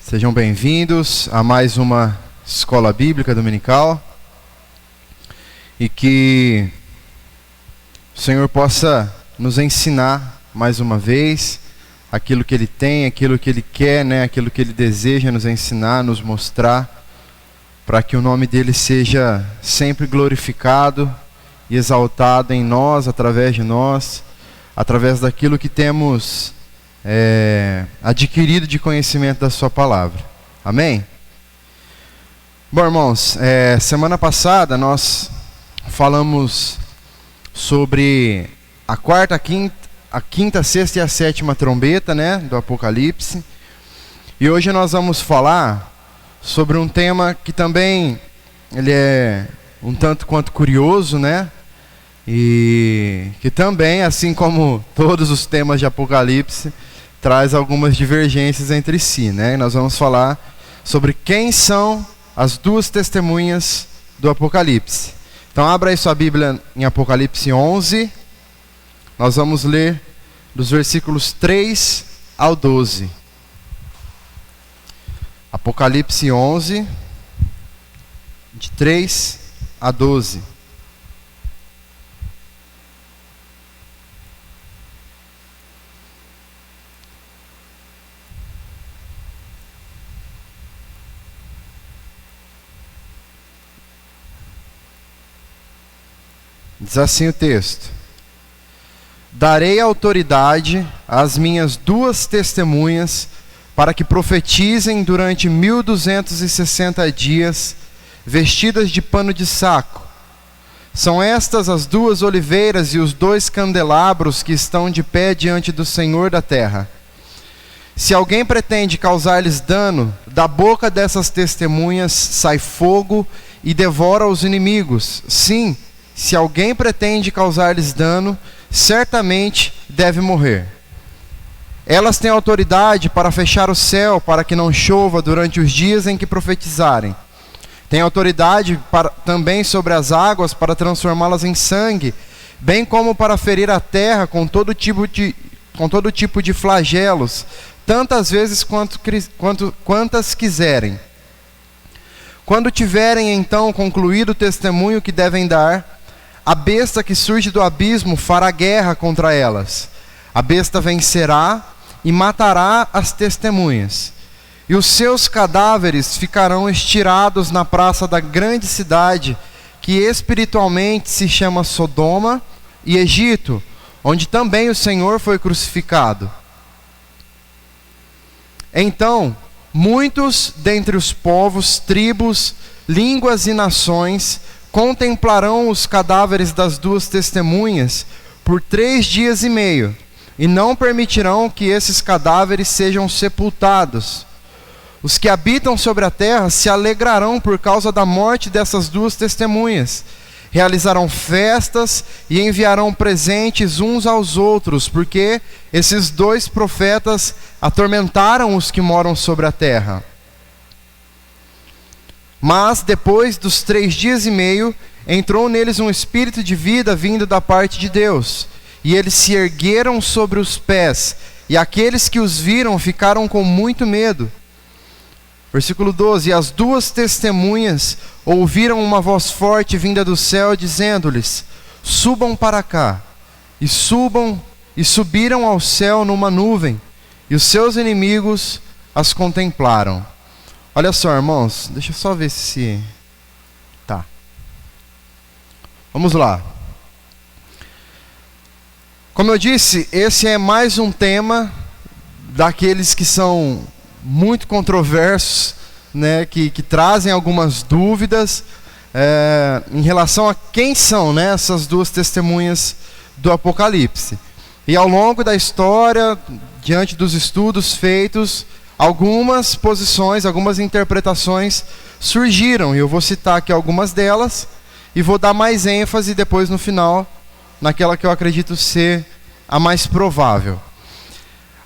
Sejam bem-vindos a mais uma Escola Bíblica Dominical e que o Senhor possa nos ensinar mais uma vez aquilo que Ele tem, aquilo que Ele quer, aquilo que Ele deseja nos ensinar, nos mostrar, para que o nome dEle seja sempre glorificado e exaltado em nós, através de nós, através daquilo que temos adquirido de conhecimento da Sua Palavra. Amém? Bom, irmãos, semana passada nós falamos sobre a quarta, a quinta, sexta e a sétima trombeta, do Apocalipse. E hoje nós vamos falar sobre um tema que também ele é um tanto quanto curioso, e que também, assim como todos os temas de Apocalipse, traz algumas divergências entre si, Nós vamos falar sobre quem são as duas testemunhas do Apocalipse. Então abra aí sua Bíblia em Apocalipse 11. Nós vamos ler dos versículos 3 ao 12. Apocalipse 11, de 3 a 12. Diz assim o texto: darei autoridade às minhas duas testemunhas para que profetizem durante 1260 dias, vestidas de pano de saco. São estas as duas oliveiras e os dois candelabros que estão de pé diante do Senhor da terra. Se alguém pretende causar-lhes dano, da boca dessas testemunhas sai fogo e devora os inimigos. Sim, se alguém pretende causar-lhes dano, certamente deve morrer. Elas têm autoridade para fechar o céu, para que não chova durante os dias em que profetizarem. Têm autoridade também sobre as águas para transformá-las em sangue, bem como para ferir a terra com todo tipo de flagelos, tantas vezes quantas quiserem. Quando tiverem então concluído o testemunho que devem dar, a besta que surge do abismo fará guerra contra elas. A besta vencerá e matará as testemunhas. E os seus cadáveres ficarão estirados na praça da grande cidade, que espiritualmente se chama Sodoma e Egito, onde também o Senhor foi crucificado. Então, muitos dentre os povos, tribos, línguas e nações contemplarão os cadáveres das duas testemunhas por 3 dias e meio, e não permitirão que esses cadáveres sejam sepultados. Os que habitam sobre a terra se alegrarão por causa da morte dessas duas testemunhas. Realizarão festas e enviarão presentes uns aos outros, porque esses dois profetas atormentaram os que moram sobre a terra. Mas depois dos 3 dias e meio, entrou neles um espírito de vida vindo da parte de Deus. E eles se ergueram sobre os pés, e aqueles que os viram ficaram com muito medo. Versículo 12: e as duas testemunhas ouviram uma voz forte vinda do céu, dizendo-lhes: subam para cá. E subiram ao céu numa nuvem, e os seus inimigos as contemplaram. Olha só, irmãos, deixa eu só ver se... Tá. Vamos lá. Como eu disse, esse é mais um tema daqueles que são muito controversos, que trazem algumas dúvidas em relação a quem são essas duas testemunhas do Apocalipse. E ao longo da história, diante dos estudos feitos, algumas posições, algumas interpretações surgiram, e eu vou citar aqui algumas delas, e vou dar mais ênfase depois no final, naquela que eu acredito ser a mais provável.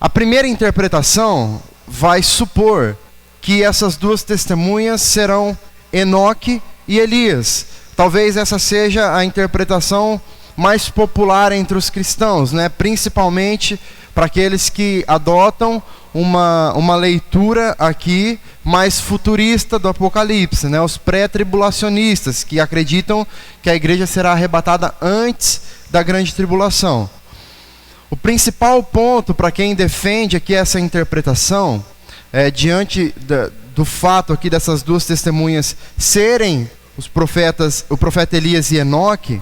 A primeira interpretação vai supor que essas duas testemunhas serão Enoque e Elias. Talvez essa seja a interpretação mais popular entre os cristãos, principalmente para aqueles que adotam uma leitura aqui mais futurista do Apocalipse, né? Os pré-tribulacionistas, que acreditam que a igreja será arrebatada antes da grande tribulação. O principal ponto para quem defende aqui essa interpretação, diante do fato aqui dessas duas testemunhas serem os profetas, o profeta Elias e Enoque,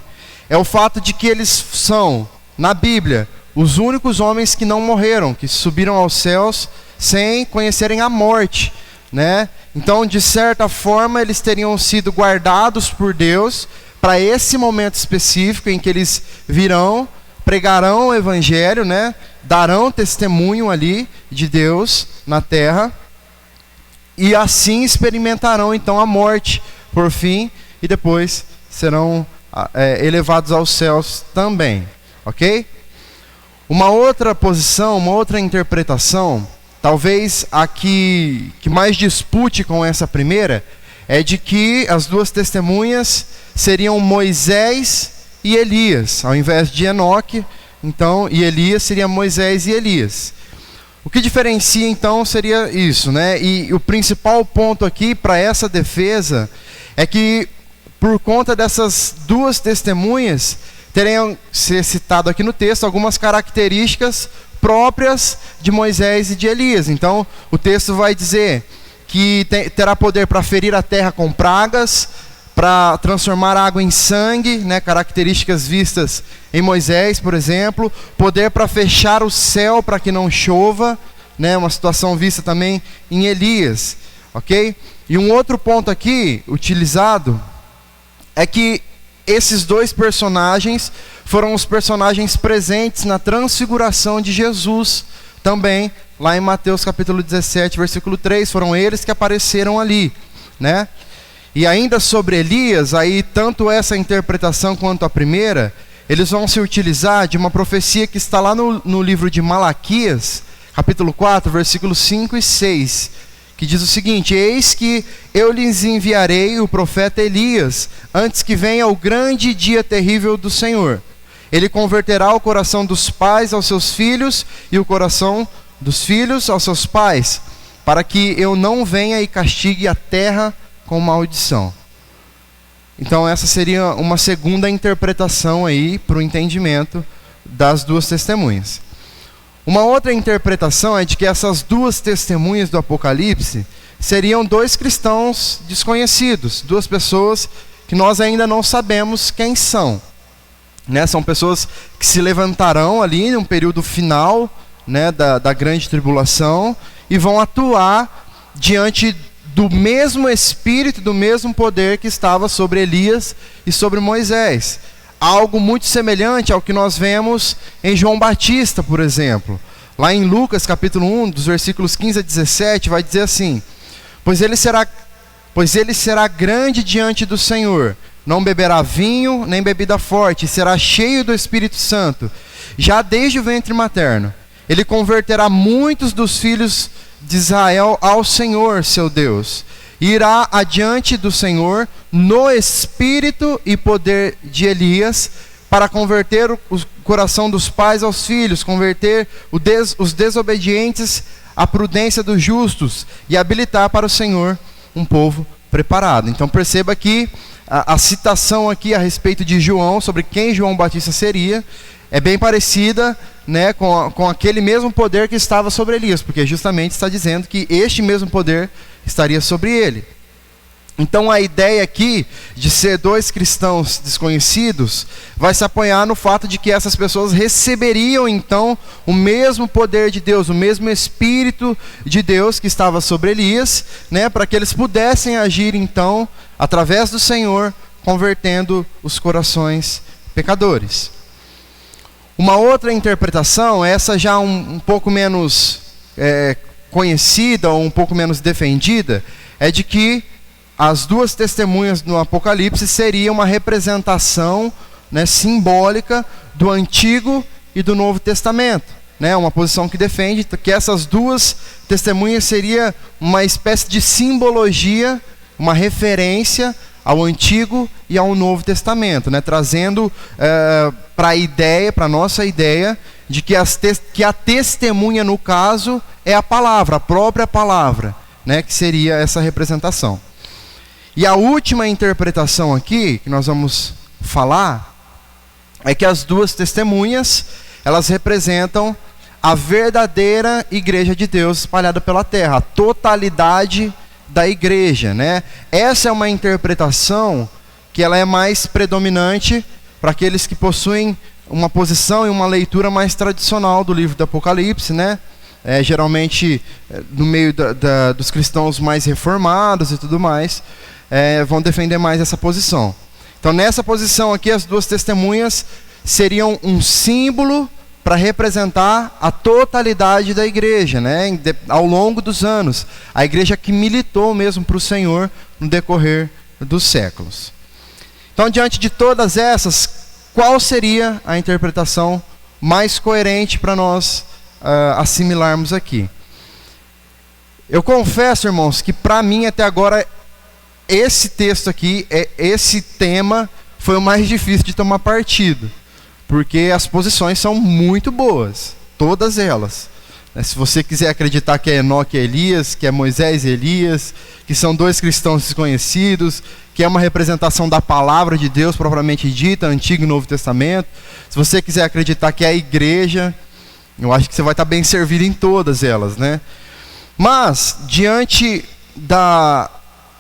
é o fato de que eles são, na Bíblia, os únicos homens que não morreram, que subiram aos céus sem conhecerem a morte, né? Então, de certa forma, eles teriam sido guardados por Deus para esse momento específico em que eles virão, pregarão o evangelho, né? Darão testemunho ali de Deus na terra, e assim experimentarão então a morte por fim, e depois serão elevados aos céus também, ok? Uma outra posição, uma outra interpretação, talvez a que mais dispute com essa primeira, é de que as duas testemunhas seriam Moisés e Elias, ao invés de Enoque, então, e Elias seria Moisés e Elias. O que diferencia então seria isso, né? E o principal ponto aqui para essa defesa é que, por conta dessas duas testemunhas, teriam ser citado aqui no texto algumas características próprias de Moisés e de Elias. Então, o texto vai dizer que terá poder para ferir a terra com pragas, para transformar água em sangue, né, características vistas em Moisés, por exemplo, poder para fechar o céu para que não chova, né, uma situação vista também em Elias, ok? E um outro ponto aqui utilizado é que esses dois personagens foram os personagens presentes na transfiguração de Jesus também, lá em Mateus capítulo 17, versículo 3, foram eles que apareceram ali, né? E ainda sobre Elias, aí tanto essa interpretação quanto a primeira, eles vão se utilizar de uma profecia que está lá no livro de Malaquias, capítulo 4, versículos 5 e 6, que diz o seguinte: eis que eu lhes enviarei o profeta Elias, antes que venha o grande dia terrível do Senhor. Ele converterá o coração dos pais aos seus filhos, e o coração dos filhos aos seus pais, para que eu não venha e castigue a terra com maldição. Então essa seria uma segunda interpretação aí para o entendimento das duas testemunhas. Uma outra interpretação é de que essas duas testemunhas do Apocalipse seriam dois cristãos desconhecidos, duas pessoas que nós ainda não sabemos quem são, né? São pessoas que se levantarão ali no período final, né, da grande tribulação, e vão atuar diante do mesmo espírito, do mesmo poder que estava sobre Elias e sobre Moisés. Algo muito semelhante ao que nós vemos em João Batista, por exemplo. Lá em Lucas capítulo 1, dos versículos 15 a 17, vai dizer assim: pois ele será grande diante do Senhor, não beberá vinho nem bebida forte, será cheio do Espírito Santo, já desde o ventre materno. Ele converterá muitos dos filhos de Israel ao Senhor, seu Deus. Irá adiante do Senhor no espírito e poder de Elias, para converter o coração dos pais aos filhos, converter os desobedientes à prudência dos justos, e habilitar para o Senhor um povo preparado. Então perceba que a citação aqui a respeito de João, sobre quem João Batista seria, é bem parecida, né, com aquele mesmo poder que estava sobre Elias, porque justamente está dizendo que este mesmo poder estaria sobre ele. Então a ideia aqui de ser dois cristãos desconhecidos vai se apoiar no fato de que essas pessoas receberiam então o mesmo poder de Deus, o mesmo Espírito de Deus que estava sobre Elias, né, para que eles pudessem agir então através do Senhor, convertendo os corações pecadores. Uma outra interpretação, essa já um pouco menos conhecida ou um pouco menos defendida, é de que as duas testemunhas no Apocalipse seriam uma representação, né, simbólica do Antigo e do Novo Testamento, né? Uma posição que defende que essas duas testemunhas seria uma espécie de simbologia, uma referência ao Antigo e ao Novo Testamento, né? Trazendo para a nossa ideia de que a testemunha, no caso, é a palavra, a própria palavra, né, que seria essa representação. E a última interpretação aqui, que nós vamos falar, é que as duas testemunhas, elas representam a verdadeira igreja de Deus espalhada pela terra, a totalidade da igreja, né? Essa é uma interpretação que ela é mais predominante para aqueles que possuem uma posição e uma leitura mais tradicional do livro do Apocalipse, né? Geralmente no meio dos cristãos mais reformados e tudo mais, vão defender mais essa posição. Então, nessa posição aqui, as duas testemunhas seriam um símbolo para representar a totalidade da igreja, né? Ao longo dos anos, a igreja que militou mesmo para o Senhor no decorrer dos séculos. Então, diante de todas essas, qual seria a interpretação mais coerente para nós assimilarmos aqui? Eu confesso, irmãos, que para mim até agora esse texto aqui, esse tema, foi o mais difícil de tomar partido, porque as posições são muito boas, todas elas. Se você quiser acreditar que é Enoque e Elias, que é Moisés e Elias, que são dois cristãos desconhecidos, que é uma representação da palavra de Deus propriamente dita, Antigo e Novo Testamento. Se você quiser acreditar que é a igreja, eu acho que você vai estar bem servido em todas elas, né? Mas, diante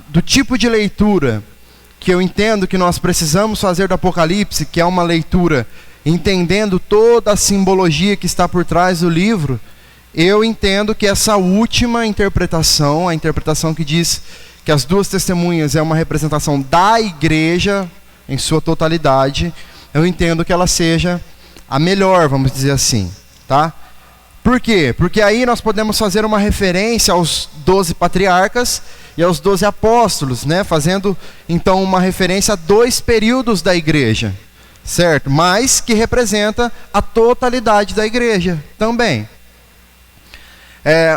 do tipo de leitura que eu entendo que nós precisamos fazer do Apocalipse, que é uma leitura entendendo toda a simbologia que está por trás do livro, eu entendo que essa última interpretação, a interpretação que diz que as duas testemunhas é uma representação da igreja em sua totalidade, eu entendo que ela seja a melhor, vamos dizer assim, tá? Por quê? Porque aí nós podemos fazer uma referência aos 12 patriarcas e aos 12 apóstolos, né? Fazendo então uma referência a dois períodos da igreja, certo? Mas que representa a totalidade da igreja também.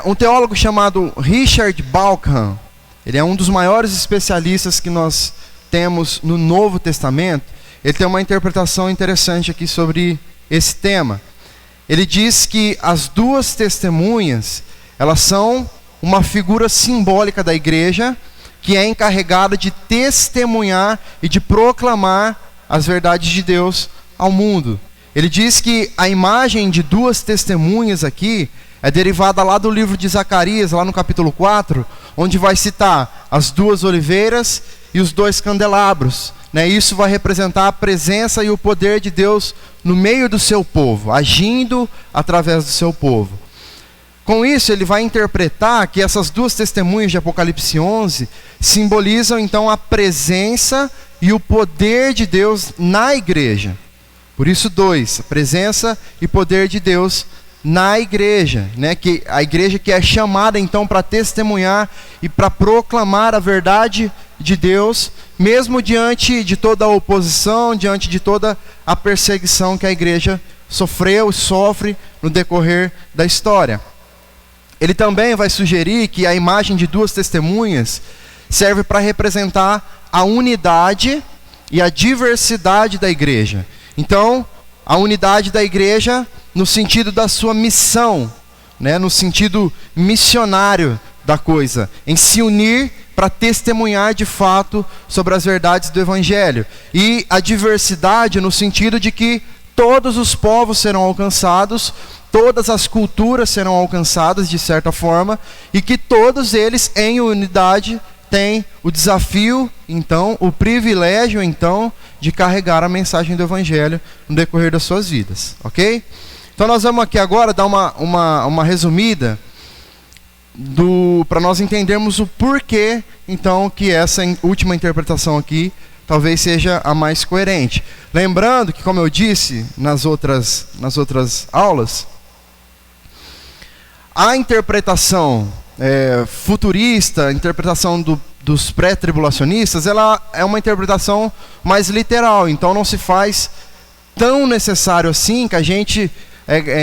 Um teólogo chamado Richard Bauckham, ele é um dos maiores especialistas que nós temos no Novo Testamento. Ele tem uma interpretação interessante aqui sobre esse tema. Ele diz que as duas testemunhas, elas são uma figura simbólica da igreja, que é encarregada de testemunhar e de proclamar as verdades de Deus ao mundo. Ele diz que a imagem de duas testemunhas aqui é derivada lá do livro de Zacarias, lá no capítulo 4, onde vai citar as duas oliveiras e os dois candelabros, né? Isso vai representar a presença e o poder de Deus no meio do seu povo, agindo através do seu povo. Com isso, ele vai interpretar que essas duas testemunhas de Apocalipse 11 simbolizam então a presença e o poder de Deus na igreja. Por isso, a presença e poder de Deus na igreja, né? Que a igreja que é chamada então para testemunhar e para proclamar a verdade de Deus, mesmo diante de toda a oposição, diante de toda a perseguição que a igreja sofreu e sofre no decorrer da história. Ele também vai sugerir que a imagem de duas testemunhas serve para representar a unidade e a diversidade da igreja. Então, a unidade da igreja no sentido da sua missão, né? No sentido missionário da coisa, em se unir para testemunhar de fato sobre as verdades do Evangelho. E a diversidade no sentido de que todos os povos serão alcançados, todas as culturas serão alcançadas de certa forma, e que todos eles em unidade têm o desafio, então, o privilégio, então, de carregar a mensagem do Evangelho no decorrer das suas vidas, ok? Então nós vamos aqui agora dar uma resumida para nós entendermos o porquê, então, que essa última interpretação aqui talvez seja a mais coerente. Lembrando que, como eu disse nas outras aulas, a interpretação futurista, a interpretação dos pré-tribulacionistas, ela é uma interpretação mais literal. Então não se faz tão necessário assim que a gente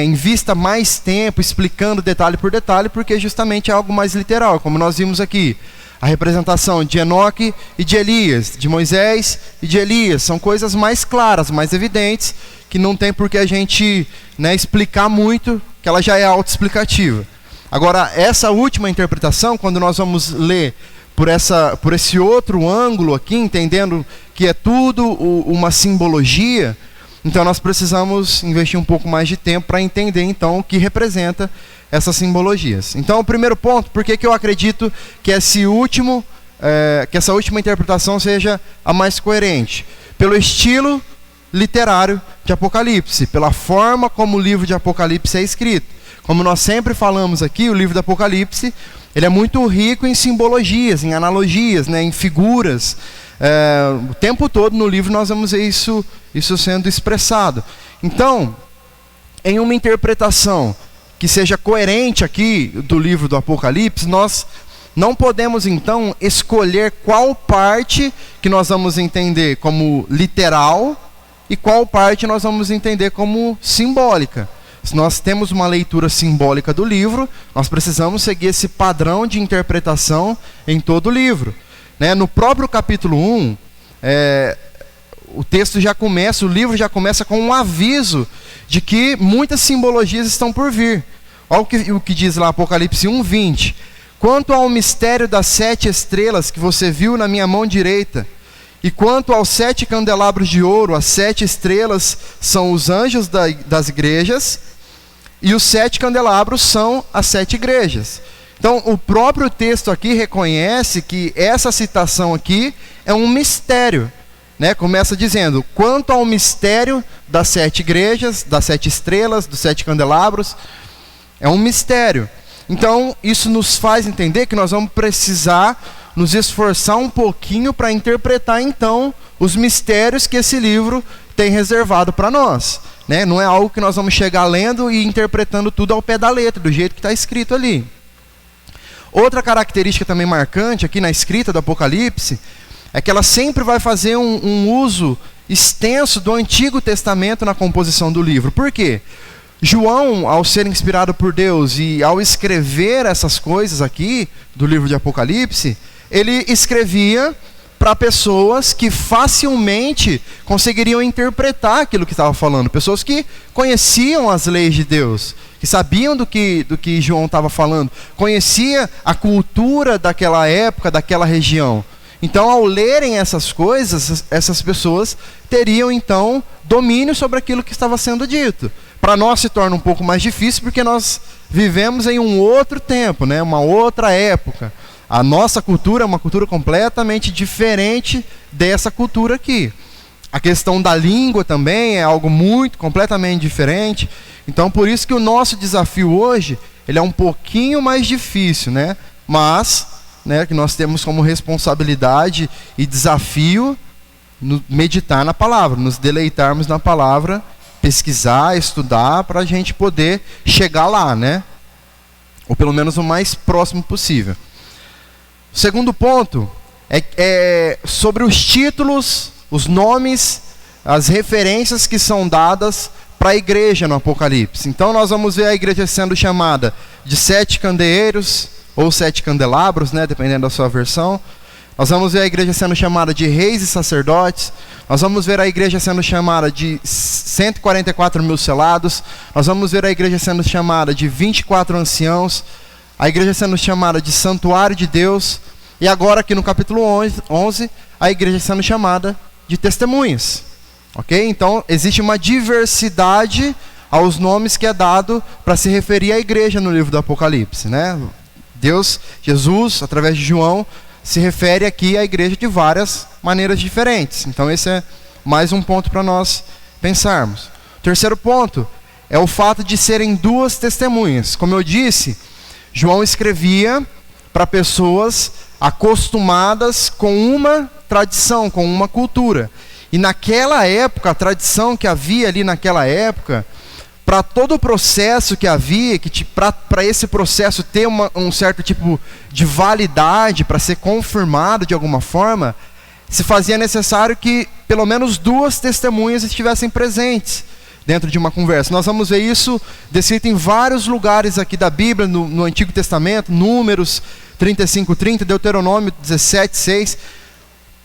invista mais tempo explicando detalhe por detalhe, porque justamente é algo mais literal, como nós vimos aqui. A representação de Enoque e de Elias, de Moisés e de Elias, são coisas mais claras, mais evidentes, que não tem por que a gente, né, explicar muito, que ela já é autoexplicativa. Agora, essa última interpretação, quando nós vamos ler por esse outro ângulo aqui, entendendo que é tudo uma simbologia, então nós precisamos investir um pouco mais de tempo para entender então o que representa essas simbologias. Então, o primeiro ponto, por que eu acredito que essa última interpretação seja a mais coerente? Pelo estilo literário de Apocalipse, pela forma como o livro de Apocalipse é escrito. Como nós sempre falamos aqui, o livro do Apocalipse, ele é muito rico em simbologias, em analogias, né, em figuras. O tempo todo no livro nós vamos ver isso sendo expressado. Então, em uma interpretação que seja coerente aqui do livro do Apocalipse, nós não podemos então escolher qual parte que nós vamos entender como literal e qual parte nós vamos entender como simbólica. Se nós temos uma leitura simbólica do livro, nós precisamos seguir esse padrão de interpretação em todo o livro. Né? No próprio capítulo 1, o livro já começa com um aviso de que muitas simbologias estão por vir. Olha o que diz lá Apocalipse 1:20. Quanto ao mistério das 7 estrelas que você viu na minha mão direita, e quanto aos 7 candelabros de ouro, as 7 estrelas são os anjos das igrejas, e os 7 candelabros são as 7 igrejas. Então, o próprio texto aqui reconhece que essa citação aqui é um mistério. Né? Começa dizendo, quanto ao mistério das 7 igrejas, das 7 estrelas, dos 7 candelabros, é um mistério. Então, isso nos faz entender que nós vamos precisar nos esforçar um pouquinho para interpretar, então, os mistérios que esse livro tem reservado para nós. Né? Não é algo que nós vamos chegar lendo e interpretando tudo ao pé da letra, do jeito que está escrito ali. Outra característica também marcante aqui na escrita do Apocalipse é que ela sempre vai fazer um uso extenso do Antigo Testamento na composição do livro. Por quê? João, ao ser inspirado por Deus e ao escrever essas coisas aqui do livro de Apocalipse, ele escrevia para pessoas que facilmente conseguiriam interpretar aquilo que estava falando. Pessoas que conheciam as leis de Deus, que sabiam do que João estava falando, conhecia a cultura daquela época, daquela região. Então, ao lerem essas coisas, essas pessoas teriam, então, domínio sobre aquilo que estava sendo dito. Para nós se torna um pouco mais difícil, porque nós vivemos em um outro tempo, né? Uma outra época. A nossa cultura é uma cultura completamente diferente dessa cultura aqui. A questão da língua também é algo completamente diferente. Então, por isso que o nosso desafio hoje, ele é um pouquinho mais difícil, né? Mas, né, que nós temos como responsabilidade e desafio meditar na palavra, nos deleitarmos na palavra, pesquisar, estudar, para a gente poder chegar lá, né? Ou pelo menos o mais próximo possível. O segundo ponto é sobre os títulos, os nomes, as referências que são dadas para a igreja no Apocalipse. Então nós vamos ver a igreja sendo chamada de 7 candeeiros, ou 7 candelabros, né, dependendo da sua versão. Nós vamos ver a igreja sendo chamada de reis e sacerdotes. Nós vamos ver a igreja sendo chamada de 144 mil selados. Nós vamos ver a igreja sendo chamada de 24 anciãos. A igreja sendo chamada de santuário de Deus. E agora aqui no capítulo 11, a igreja sendo chamada de testemunhas. Ok? Então existe uma diversidade aos nomes que é dado para se referir à igreja no livro do Apocalipse, né? Deus, Jesus, através de João, se refere aqui à igreja de várias maneiras diferentes. Então esse é mais um ponto para nós pensarmos. O terceiro ponto é o fato de serem 2 testemunhas. Como eu disse, João escrevia para pessoas acostumadas com uma tradição, com uma cultura. E naquela época, a tradição que havia ali naquela época, para todo o processo que havia, para esse processo ter um certo tipo de validade, para ser confirmado de alguma forma, se fazia necessário que pelo menos 2 testemunhas estivessem presentes dentro de uma conversa. Nós vamos ver isso descrito em vários lugares aqui da Bíblia, no Antigo Testamento, Números 35:30, Deuteronômio 17:6.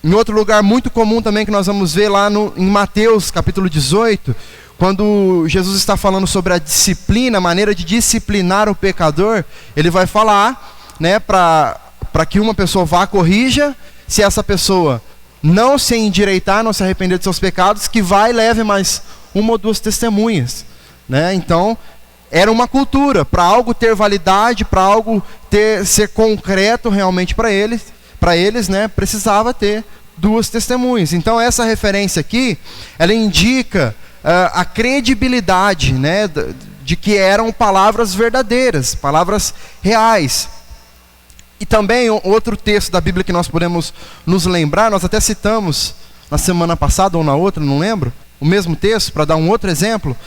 Em outro lugar muito comum também que nós vamos ver lá em Mateus capítulo 18, quando Jesus está falando sobre a disciplina, a maneira de disciplinar o pecador, ele vai falar, né, para que uma pessoa vá, corrija, se essa pessoa não se endireitar, não se arrepender dos seus pecados, que vá e leve mais uma ou duas testemunhas, né? Então, era uma cultura, para algo ter validade, para algo ser concreto realmente para eles, né, precisava ter duas testemunhas. Então, essa referência aqui, ela indica a credibilidade, né, de que eram palavras verdadeiras, palavras reais. E também outro texto da Bíblia que nós podemos nos lembrar, nós até citamos na semana passada ou na outra, não lembro, o mesmo texto, para dar um outro exemplo,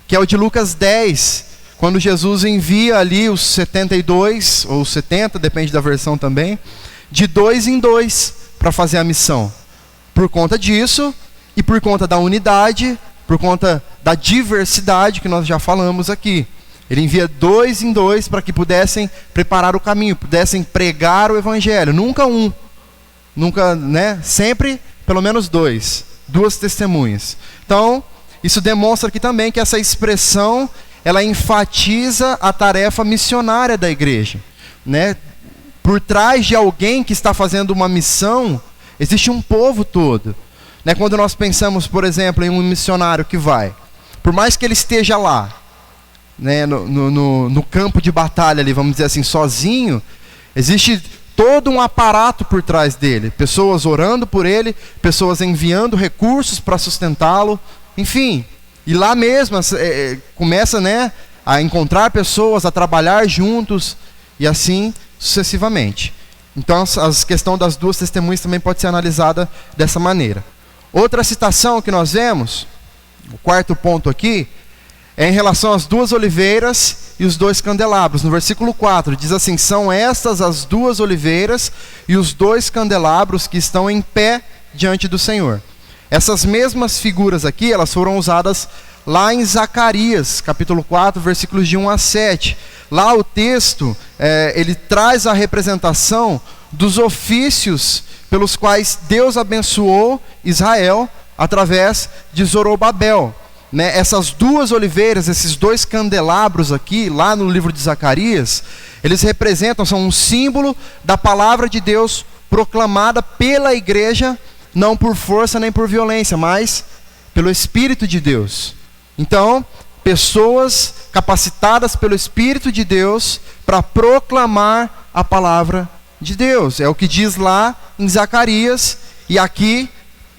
que é o de Lucas 10, quando Jesus envia ali os 72, ou 70, depende da versão também, de 2 em 2 para fazer a missão. Por conta disso, e por conta da unidade, por conta da diversidade que nós já falamos aqui. Ele envia 2 em 2 para que pudessem preparar o caminho, pudessem pregar o evangelho. Nunca um, né? Sempre pelo menos 2, 2 testemunhas. Então, isso demonstra aqui também que essa expressão, ela enfatiza a tarefa missionária da igreja, né? Por trás de alguém que está fazendo uma missão, existe um povo todo, né? Quando nós pensamos, por exemplo, em um missionário que vai, por mais que ele esteja lá, né, no campo de batalha ali, vamos dizer assim, sozinho, existe todo um aparato por trás dele, pessoas orando por ele, pessoas enviando recursos para sustentá-lo, enfim, e lá mesmo começa, né, a encontrar pessoas, a trabalhar juntos, e assim sucessivamente. Então a questão das 2 testemunhas também pode ser analisada dessa maneira. Outra citação que nós vemos, o quarto ponto aqui, é em relação às 2 oliveiras e os 2 candelabros. No versículo 4 diz assim: são estas as 2 oliveiras e os 2 candelabros que estão em pé diante do Senhor. Essas mesmas figuras aqui, elas foram usadas lá em Zacarias, capítulo 4, versículos de 1 a 7. Lá o texto, ele traz a representação dos ofícios pelos quais Deus abençoou Israel através de Zorobabel. Né, essas 2 oliveiras, esses 2 candelabros aqui, lá no livro de Zacarias, eles representam, são um símbolo da palavra de Deus proclamada pela igreja, não por força nem por violência, mas pelo Espírito de Deus. Então, pessoas capacitadas pelo Espírito de Deus para proclamar a palavra de Deus. É o que diz lá em Zacarias, e aqui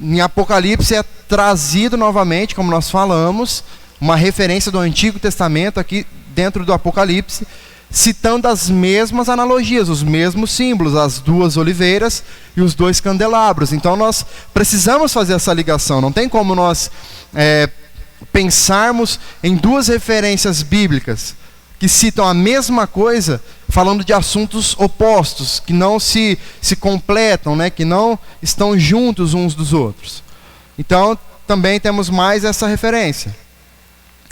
em Apocalipse é trazido novamente, como nós falamos, uma referência do Antigo Testamento aqui dentro do Apocalipse, citando as mesmas analogias, os mesmos símbolos, as 2 oliveiras e os 2 candelabros. Então nós precisamos fazer essa ligação, não tem como nós pensarmos em 2 referências bíblicas que citam a mesma coisa, falando de assuntos opostos, que não se completam, né? Que não estão juntos uns dos outros. Então, também temos mais essa referência.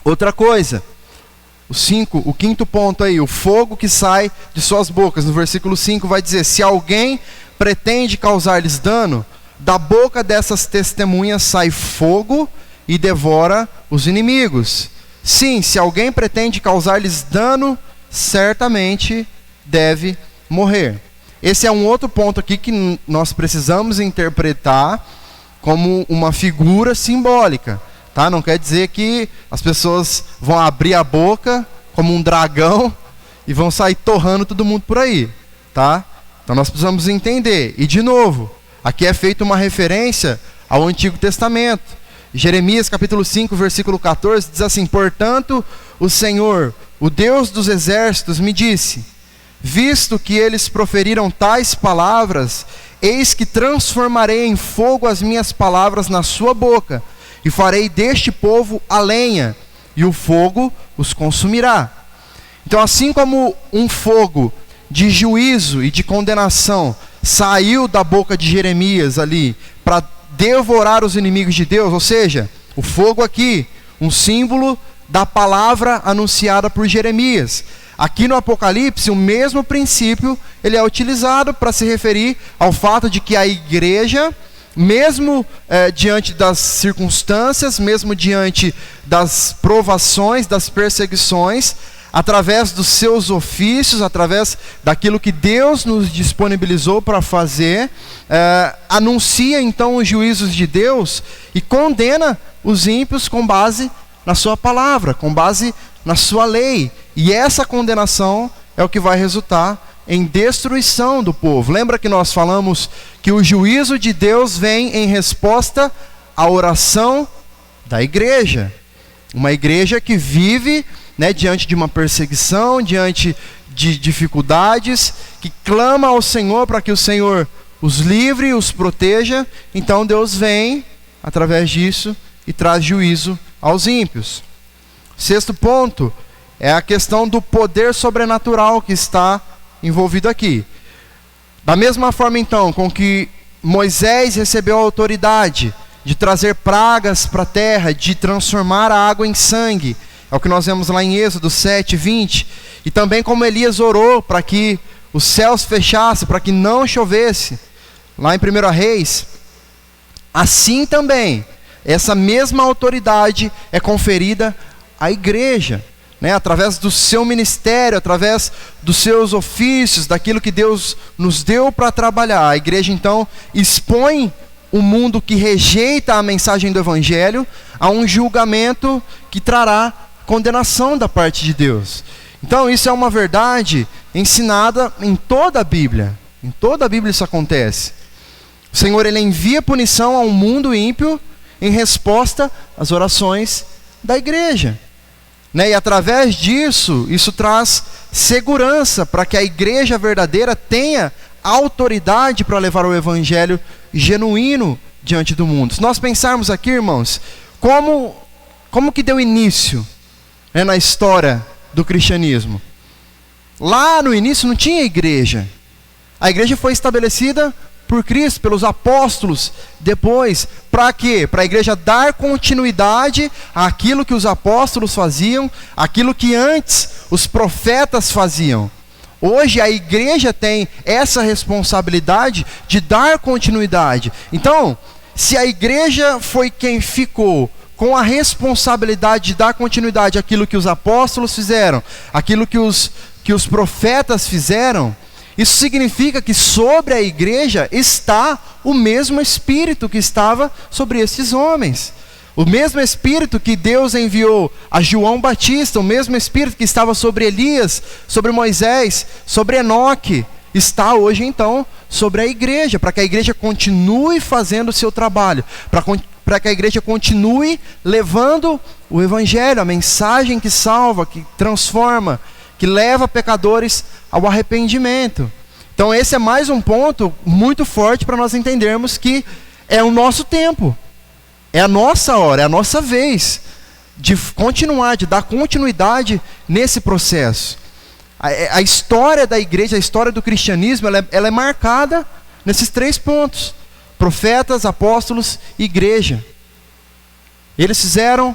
Outra coisa, o quinto ponto aí, o fogo que sai de suas bocas. No versículo 5 vai dizer: se alguém pretende causar-lhes dano, da boca dessas testemunhas sai fogo e devora os inimigos. Sim, se alguém pretende causar-lhes dano, certamente deve morrer. Esse é um outro ponto aqui que nós precisamos interpretar como uma figura simbólica, tá? Não quer dizer que as pessoas vão abrir a boca como um dragão e vão sair torrando todo mundo por aí, tá? Então nós precisamos entender. E de novo, aqui é feita uma referência ao Antigo Testamento. Jeremias capítulo 5, versículo 14, diz assim: portanto, o Senhor, o Deus dos exércitos, me disse: visto que eles proferiram tais palavras, eis que transformarei em fogo as minhas palavras na sua boca, e farei deste povo a lenha, e o fogo os consumirá. Então, assim como um fogo de juízo e de condenação saiu da boca de Jeremias ali para devorar os inimigos de Deus, ou seja, o fogo aqui, um símbolo da palavra anunciada por Jeremias. Aqui no Apocalipse, o mesmo princípio ele é utilizado para se referir ao fato de que a igreja mesmo diante das circunstâncias, mesmo diante das provações, das perseguições, através dos seus ofícios, através daquilo que Deus nos disponibilizou para fazer, anuncia então os juízos de Deus e condena os ímpios com base na sua palavra, com base na sua lei. E essa condenação é o que vai resultar em destruição do povo. Lembra que nós falamos que o juízo de Deus vem em resposta à oração da igreja. Uma igreja que vive, diante de uma perseguição, diante de dificuldades, que clama ao Senhor para que o Senhor os livre, os proteja. Então Deus vem, através disso, e traz juízo aos ímpios. Sexto ponto é a questão do poder sobrenatural que está envolvido aqui. Da mesma forma, então, com que Moisés recebeu a autoridade de trazer pragas para a terra, de transformar a água em sangue, é o que nós vemos lá em Êxodo 7:20, e também como Elias orou para que os céus fechassem, para que não chovesse, lá em 1 Reis, assim também, essa mesma autoridade é conferida à igreja, através do seu ministério, através dos seus ofícios, daquilo que Deus nos deu para trabalhar. A igreja então expõe o mundo que rejeita a mensagem do Evangelho a um julgamento que trará condenação da parte de Deus. Então isso é uma verdade ensinada em toda a Bíblia. Em toda a Bíblia isso acontece. O Senhor, Ele envia punição a um mundo ímpio em resposta às orações da igreja. E através disso, isso traz segurança para que a igreja verdadeira tenha autoridade para levar o evangelho genuíno diante do mundo. Se nós pensarmos aqui, irmãos, como que deu início na história do cristianismo? Lá no início não tinha igreja. A igreja foi estabelecida por Cristo, pelos apóstolos, depois, para quê? Para a igreja dar continuidade àquilo que os apóstolos faziam, aquilo que antes os profetas faziam. Hoje a igreja tem essa responsabilidade de dar continuidade. Então, se a igreja foi quem ficou com a responsabilidade de dar continuidade àquilo que os apóstolos fizeram, aquilo que os profetas fizeram, isso significa que sobre a igreja está o mesmo Espírito que estava sobre esses homens. O mesmo Espírito que Deus enviou a João Batista, o mesmo Espírito que estava sobre Elias, sobre Moisés, sobre Enoque, está hoje então sobre a igreja, para que a igreja continue fazendo o seu trabalho, para que a igreja continue levando o Evangelho, a mensagem que salva, que transforma, que leva pecadores ao arrependimento. Então esse é mais um ponto muito forte para nós entendermos que é o nosso tempo, é a nossa hora, é a nossa vez de continuar, de dar continuidade nesse processo. A história da igreja, a história do cristianismo, ela é marcada nesses 3 pontos: profetas, apóstolos e igreja. Eles fizeram,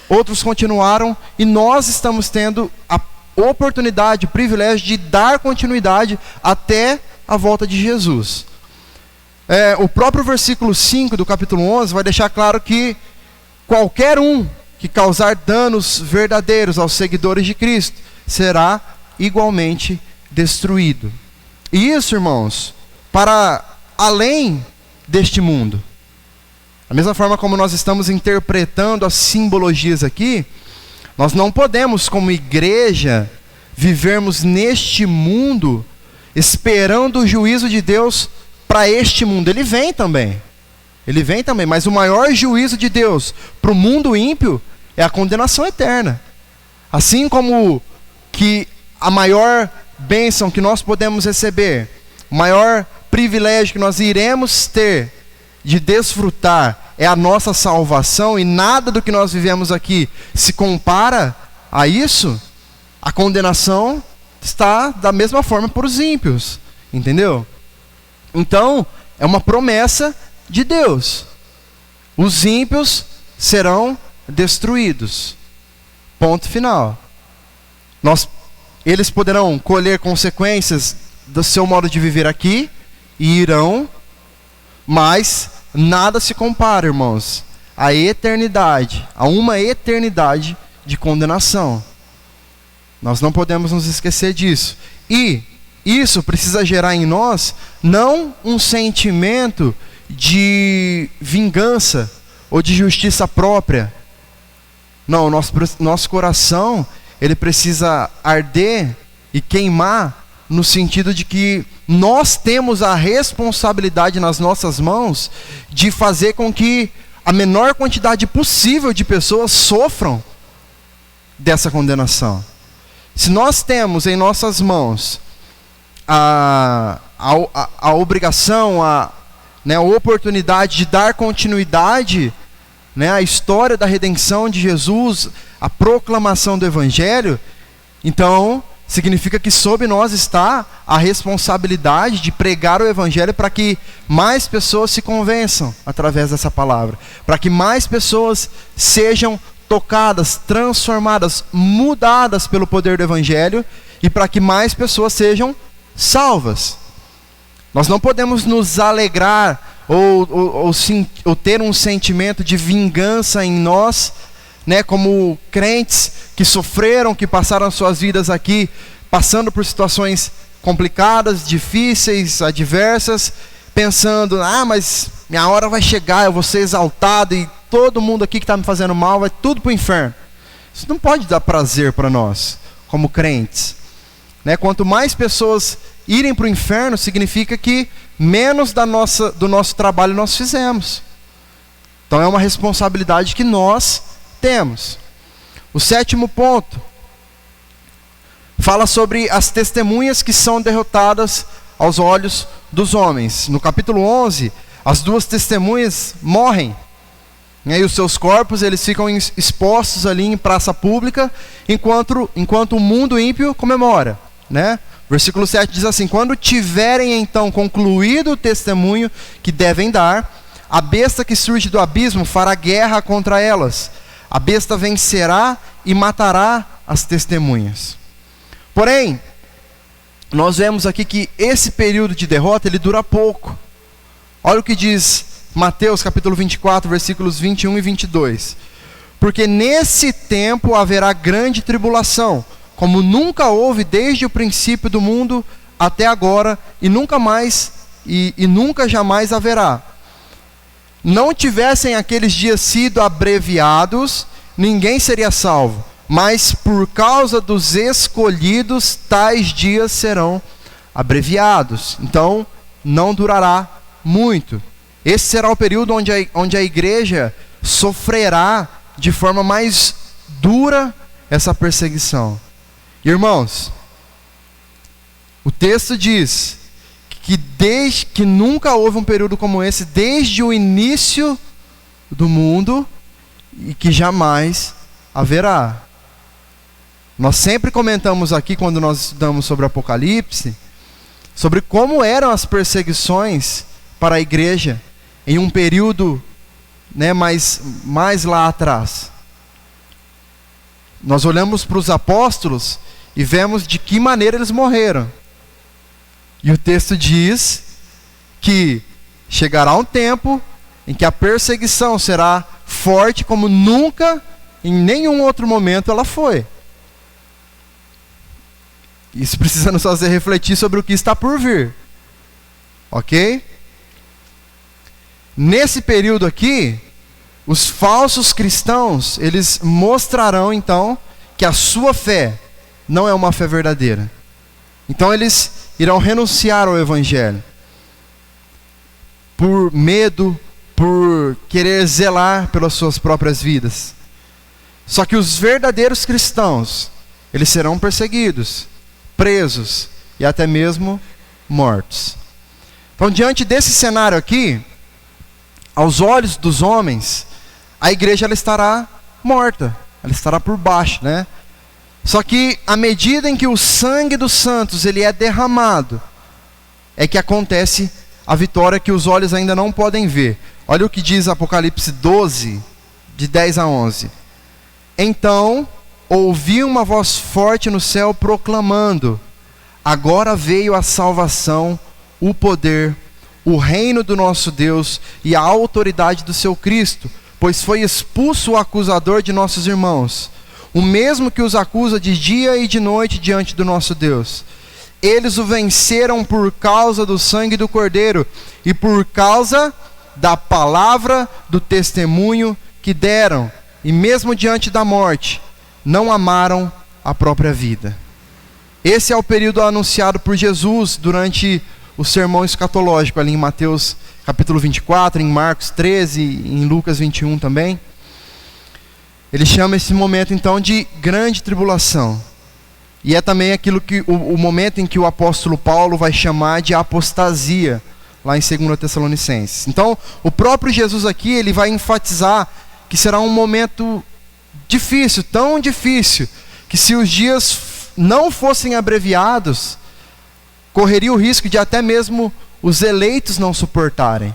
outros continuaram, e nós estamos tendo a oportunidade, o privilégio de dar continuidade até a volta de Jesus. O próprio versículo 5 do capítulo 11 vai deixar claro que qualquer um que causar danos verdadeiros aos seguidores de Cristo será igualmente destruído. E isso, irmãos, para além deste mundo. Da mesma forma como nós estamos interpretando as simbologias aqui, nós não podemos, como igreja, vivermos neste mundo esperando o juízo de Deus para este mundo. Ele vem também, mas o maior juízo de Deus para o mundo ímpio é a condenação eterna. Assim como que a maior bênção que nós podemos receber, o maior privilégio que nós iremos ter de desfrutar é a nossa salvação, e nada do que nós vivemos aqui se compara a isso, a condenação está da mesma forma para os ímpios, entendeu? Então, é uma promessa de Deus: os ímpios serão destruídos, ponto final. Eles poderão colher consequências do seu modo de viver aqui, e irão, mas nada se compara, irmãos, à eternidade, a uma eternidade de condenação. Nós não podemos nos esquecer disso. E isso precisa gerar em nós não um sentimento de vingança ou de justiça própria. Não, nosso coração, ele precisa arder e queimar no sentido de que nós temos a responsabilidade nas nossas mãos de fazer com que a menor quantidade possível de pessoas sofram dessa condenação. Se nós temos em nossas mãos a obrigação, a oportunidade de dar continuidade, a história da redenção de Jesus, a proclamação do Evangelho, então significa que sob nós está a responsabilidade de pregar o Evangelho para que mais pessoas se convençam através dessa palavra, para que mais pessoas sejam tocadas, transformadas, mudadas pelo poder do Evangelho e para que mais pessoas sejam salvas. Nós não podemos nos alegrar ou ter um sentimento de vingança em nós, como crentes que sofreram, que passaram suas vidas aqui, passando por situações complicadas, difíceis, adversas, pensando, mas minha hora vai chegar, eu vou ser exaltado e todo mundo aqui que está me fazendo mal vai tudo para o inferno. Isso não pode dar prazer para nós, como crentes. Quanto mais pessoas irem para o inferno, significa que menos do nosso trabalho nós fizemos. Então é uma responsabilidade que nós temos. O 7º ponto fala sobre as testemunhas que são derrotadas aos olhos dos homens. No capítulo 11, as 2 testemunhas morrem. E os seus corpos eles ficam expostos ali em praça pública, enquanto o mundo ímpio comemora. Versículo 7 diz assim: quando tiverem então concluído o testemunho que devem dar, a besta que surge do abismo fará guerra contra elas. A besta vencerá e matará as testemunhas. Porém, nós vemos aqui que esse período de derrota, ele dura pouco. Olha o que diz Mateus capítulo 24, versículos 21 e 22. Porque nesse tempo haverá grande tribulação, como nunca houve desde o princípio do mundo até agora, e nunca jamais haverá. Não tivessem aqueles dias sido abreviados, ninguém seria salvo. Mas por causa dos escolhidos, tais dias serão abreviados. Então, não durará muito. Esse será o período onde a igreja sofrerá de forma mais dura essa perseguição. Irmãos, o texto diz que desde que nunca houve um período como esse, desde o início do mundo, e que jamais haverá. Nós sempre comentamos aqui, quando nós estudamos sobre Apocalipse, sobre como eram as perseguições para a igreja em um período mais lá atrás. Nós olhamos para os apóstolos e vemos de que maneira eles morreram. E o texto diz que chegará um tempo em que a perseguição será forte como nunca, em nenhum outro momento ela foi. Isso precisa nos fazer refletir sobre o que está por vir. Ok? Nesse período aqui, os falsos cristãos, eles mostrarão então que a sua fé não é uma fé verdadeira. Então eles irão renunciar ao Evangelho por medo, por querer zelar pelas suas próprias vidas. Só que os verdadeiros cristãos, eles serão perseguidos, presos e até mesmo mortos. Então, diante desse cenário aqui, aos olhos dos homens, a igreja ela estará morta, ela estará por baixo, Só que à medida em que o sangue dos santos ele é derramado, é que acontece a vitória que os olhos ainda não podem ver. Olha o que diz Apocalipse 12, de 10 a 11. Então ouvi uma voz forte no céu proclamando: agora veio a salvação, o poder, o reino do nosso Deus e a autoridade do seu Cristo, pois foi expulso o acusador de nossos irmãos, o mesmo que os acusa de dia e de noite diante do nosso Deus. Eles o venceram por causa do sangue do Cordeiro e por causa da palavra do testemunho que deram, e mesmo diante da morte, não amaram a própria vida. Esse é o período anunciado por Jesus durante o sermão escatológico, ali em Mateus capítulo 24, em Marcos 13, em Lucas 21 também. Ele chama esse momento então de grande tribulação. E é também aquilo que o momento em que o apóstolo Paulo vai chamar de apostasia, lá em 2 Tessalonicenses. Então, o próprio Jesus aqui, ele vai enfatizar que será um momento difícil, tão difícil, que se os dias não fossem abreviados, correria o risco de até mesmo os eleitos não suportarem.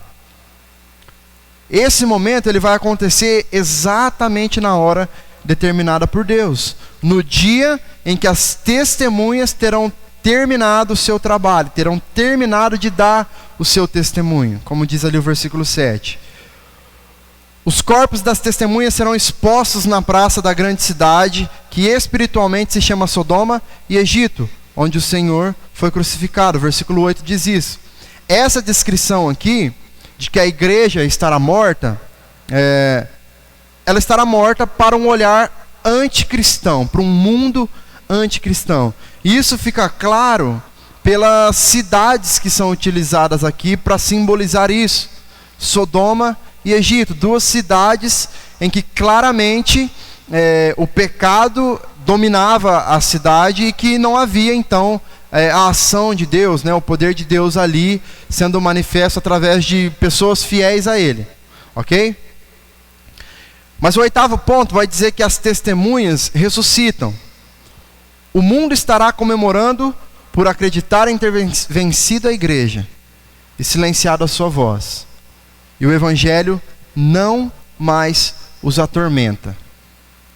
Esse momento ele vai acontecer exatamente na hora determinada por Deus, no dia em que as testemunhas terão terminado o seu trabalho, terão terminado de dar o seu testemunho, como diz ali o versículo 7. Os corpos das testemunhas serão expostos na praça da grande cidade, que espiritualmente se chama Sodoma e Egito, onde o Senhor foi crucificado. O versículo 8 diz isso. Essa descrição aqui, de que a igreja estará morta, ela estará morta para um olhar anticristão, para um mundo anticristão. E isso fica claro pelas cidades que são utilizadas aqui para simbolizar isso. Sodoma e Egito, duas cidades em que claramente o pecado dominava a cidade e que não havia então a ação de Deus, o poder de Deus ali sendo manifesto através de pessoas fiéis a Ele, ok? Mas o 8º ponto vai dizer que as testemunhas ressuscitam. O mundo estará comemorando por acreditar em ter vencido a igreja e silenciado a sua voz. E o evangelho não mais os atormenta.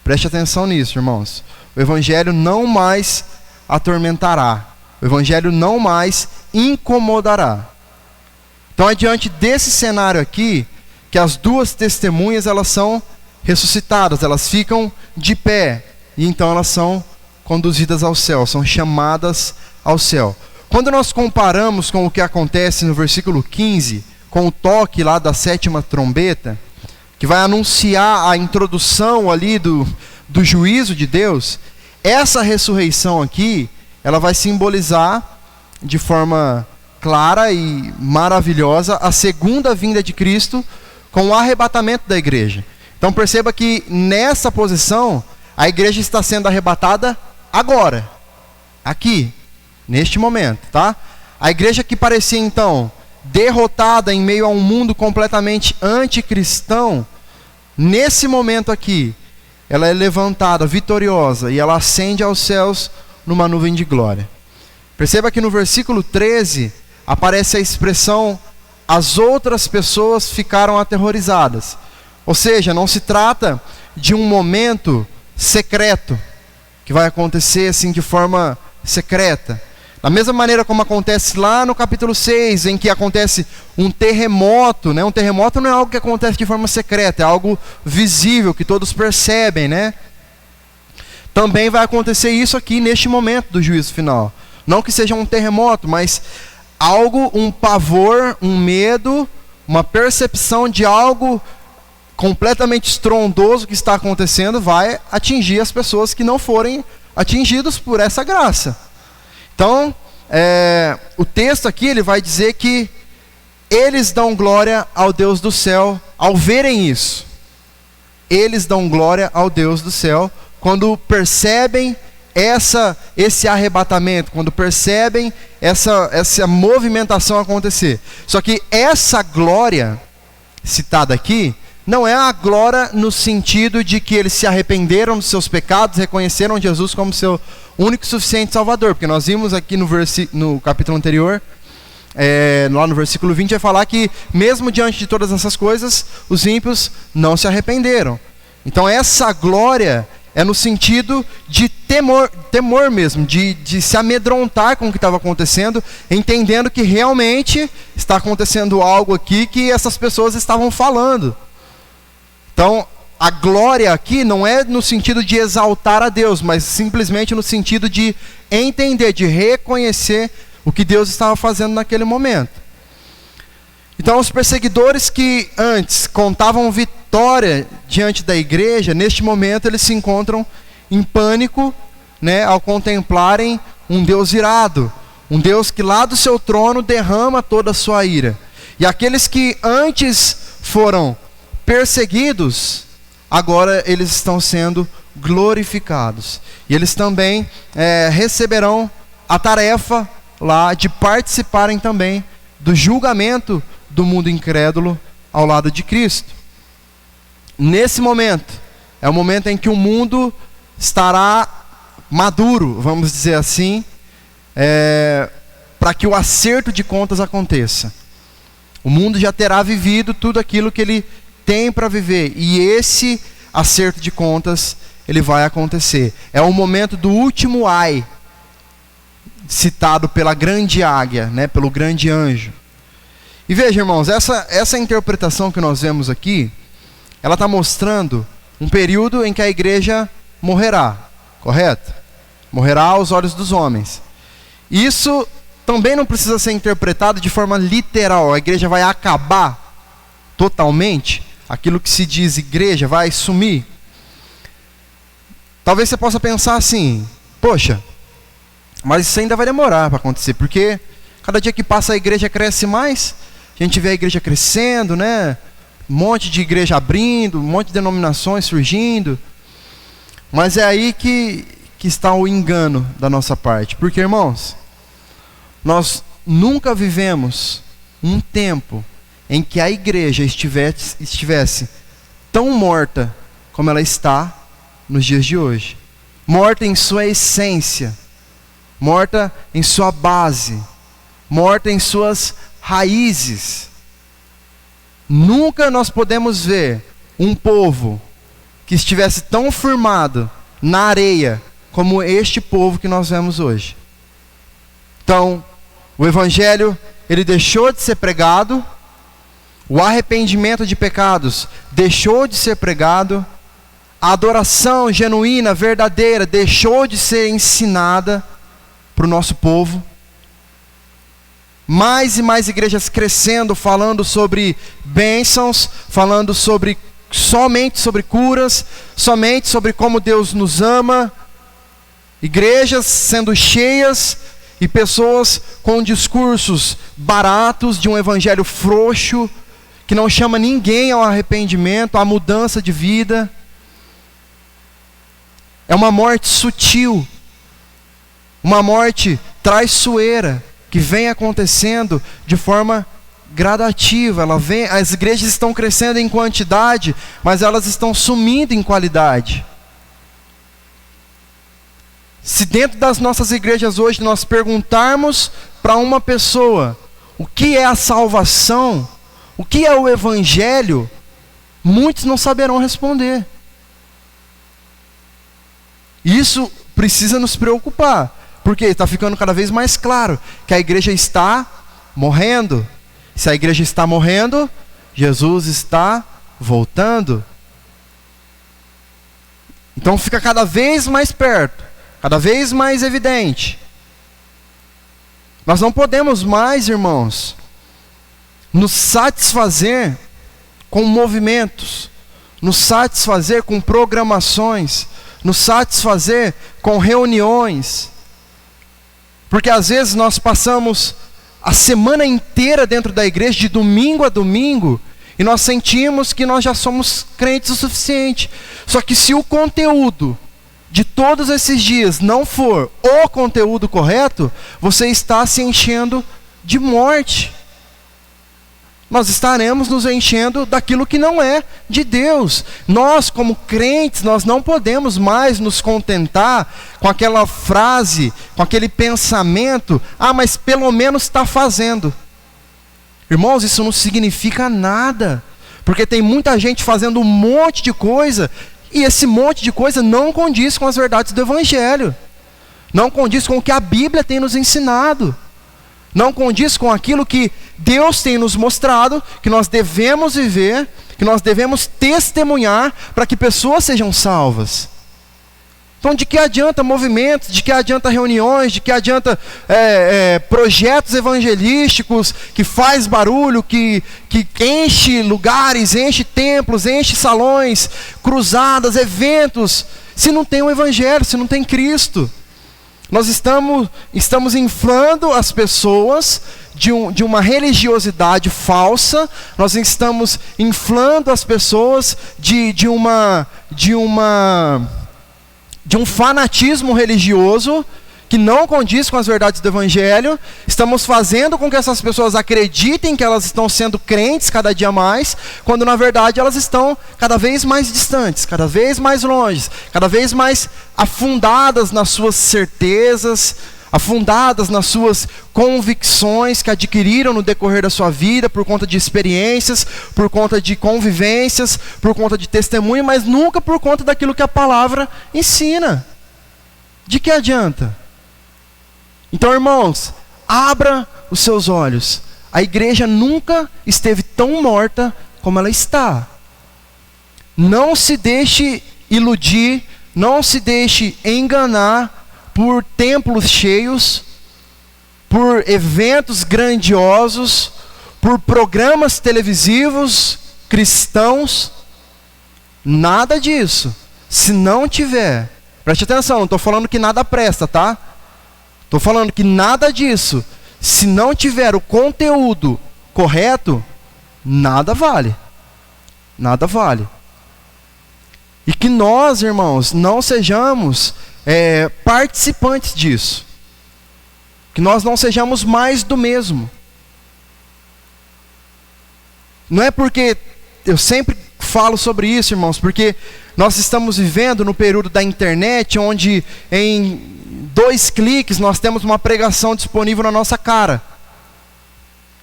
Preste atenção nisso, irmãos. O evangelho não mais atormentará. O evangelho não mais incomodará. Então é diante desse cenário aqui que as duas testemunhas elas são ressuscitadas, elas ficam de pé e então elas são conduzidas ao céu, são chamadas ao céu. Quando nós comparamos com o que acontece no versículo 15, com o toque lá da 7ª trombeta, que vai anunciar a introdução ali do juízo de Deus, essa ressurreição aqui, ela vai simbolizar de forma clara e maravilhosa a segunda vinda de Cristo com o arrebatamento da igreja. Então perceba que nessa posição, a igreja está sendo arrebatada agora, aqui, neste momento, tá? A igreja que parecia então derrotada em meio a um mundo completamente anticristão, nesse momento aqui, ela é levantada vitoriosa e ela ascende aos céus numa nuvem de glória. Perceba que no versículo 13 aparece a expressão: as outras pessoas ficaram aterrorizadas. Ou seja, não se trata de um momento secreto, que vai acontecer assim de forma secreta. Da mesma maneira como acontece lá no capítulo 6, em que acontece um terremoto, Um terremoto não é algo que acontece de forma secreta, é algo visível, que todos percebem, Também vai acontecer isso aqui neste momento do juízo final. Não que seja um terremoto, mas algo, um pavor, um medo, uma percepção de algo completamente estrondoso que está acontecendo vai atingir as pessoas que não forem atingidos por essa graça. Então, o texto aqui ele vai dizer que eles dão glória ao Deus do céu ao verem isso. Eles dão glória ao Deus do céu quando percebem esse arrebatamento, quando percebem essa movimentação acontecer. Só que essa glória citada aqui não é a glória no sentido de que eles se arrependeram dos seus pecados, reconheceram Jesus como seu único e suficiente Salvador. Porque nós vimos aqui no capítulo anterior, lá no versículo 20, vai falar que mesmo diante de todas essas coisas, os ímpios não se arrependeram. Então essa glória é no sentido de temor mesmo, de se amedrontar com o que estava acontecendo, entendendo que realmente está acontecendo algo aqui que essas pessoas estavam falando. Então, a glória aqui não é no sentido de exaltar a Deus, mas simplesmente no sentido de entender, de reconhecer o que Deus estava fazendo naquele momento. Então, os perseguidores que antes contavam vitória diante da igreja, neste momento eles se encontram em pânico, né, ao contemplarem um Deus irado, um Deus que lá do seu trono derrama toda a sua ira. E aqueles que antes foram perseguidos, agora eles estão sendo glorificados. E eles também receberão a tarefa lá de participarem também do julgamento do mundo incrédulo ao lado de Cristo. Nesse momento, é o momento em que o mundo estará maduro, vamos dizer assim, para que o acerto de contas aconteça. O mundo já terá vivido tudo aquilo que ele tem para viver, e esse acerto de contas, ele vai acontecer. É o momento do último ai, citado pela grande águia, né, pelo grande anjo. E veja, irmãos, essa interpretação que nós vemos aqui, ela está mostrando um período em que a igreja morrerá, correto? Morrerá aos olhos dos homens. Isso também não precisa ser interpretado de forma literal. A igreja vai acabar totalmente. Aquilo que se diz igreja vai sumir. Talvez você possa pensar assim: poxa, mas isso ainda vai demorar para acontecer, porque cada dia que passa a igreja cresce mais. A gente vê a igreja crescendo, né? Um monte de igreja abrindo, um monte de denominações surgindo. Mas é aí que está o engano da nossa parte. Porque, irmãos, nós nunca vivemos um tempo em que a igreja estivesse tão morta como ela está nos dias de hoje. Morta em sua essência, morta em sua base, morta em suas raízes. Nunca nós podemos ver um povo que estivesse tão firmado na areia como este povo que nós vemos hoje. Então, o evangelho, ele deixou de ser pregado, o arrependimento de pecados deixou de ser pregado, a adoração genuína, verdadeira, deixou de ser ensinada para o nosso povo. Mais e mais igrejas crescendo, falando sobre bênçãos, falando somente sobre curas, somente sobre como Deus nos ama. Igrejas sendo cheias e pessoas com discursos baratos de um evangelho frouxo, que não chama ninguém ao arrependimento, à mudança de vida. É uma morte sutil, uma morte traiçoeira, que vem acontecendo de forma gradativa. As igrejas estão crescendo em quantidade, mas elas estão sumindo em qualidade. Se dentro das nossas igrejas hoje nós perguntarmos para uma pessoa o que é a salvação, o que é o evangelho, muitos não saberão responder. Isso precisa nos preocupar. Porque está ficando cada vez mais claro que a igreja está morrendo. Se a igreja está morrendo, Jesus está voltando. Então fica cada vez mais perto, cada vez mais evidente. Nós não podemos mais, irmãos, nos satisfazer com movimentos, nos satisfazer com programações, nos satisfazer com reuniões. Porque às vezes nós passamos a semana inteira dentro da igreja, de domingo a domingo, e nós sentimos que nós já somos crentes o suficiente. Só que se o conteúdo de todos esses dias não for o conteúdo correto, você está se enchendo de morte. Nós estaremos nos enchendo daquilo que não é de Deus. Nós, como crentes, nós não podemos mais nos contentar com aquela frase, com aquele pensamento: ah, mas pelo menos está fazendo. Irmãos, isso não significa nada, porque tem muita gente fazendo um monte de coisa E esse monte de coisa não condiz com as verdades do Evangelho. Não condiz com o que a Bíblia tem nos ensinado. Não condiz com aquilo que Deus tem nos mostrado, que nós devemos viver, que nós devemos testemunhar para que pessoas sejam salvas. Então, de que adianta movimentos, de que adianta reuniões, de que adianta projetos evangelísticos que faz barulho, que enche lugares, enche templos, enche salões, cruzadas, eventos, se não tem o Evangelho, se não tem Cristo? Nós estamos inflando as pessoas de uma religiosidade falsa, nós estamos inflando as pessoas de um fanatismo religioso que não condiz com as verdades do Evangelho. Estamos fazendo com que essas pessoas acreditem que elas estão sendo crentes cada dia mais, quando na verdade elas estão cada vez mais distantes, cada vez mais longe, cada vez mais afundadas nas suas certezas, afundadas nas suas convicções que adquiriram no decorrer da sua vida, por conta de experiências, por conta de convivências, por conta de testemunho, mas nunca por conta daquilo que a palavra ensina. De que adianta? Então, irmãos, abra os seus olhos. A igreja nunca esteve tão morta como ela está. Não se deixe iludir, não se deixe enganar por templos cheios, por eventos grandiosos, por programas televisivos cristãos. Nada disso. Se não tiver, preste atenção, não estou falando que nada presta, tá? Estou falando que nada disso, se não tiver o conteúdo correto, nada vale. Nada vale. E que nós, irmãos, não sejamos participantes disso. Que nós não sejamos mais do mesmo. Não é porque eu sempre falo sobre isso, irmãos, porque nós estamos vivendo no período da internet, onde em 2 cliques nós temos uma pregação disponível na nossa cara.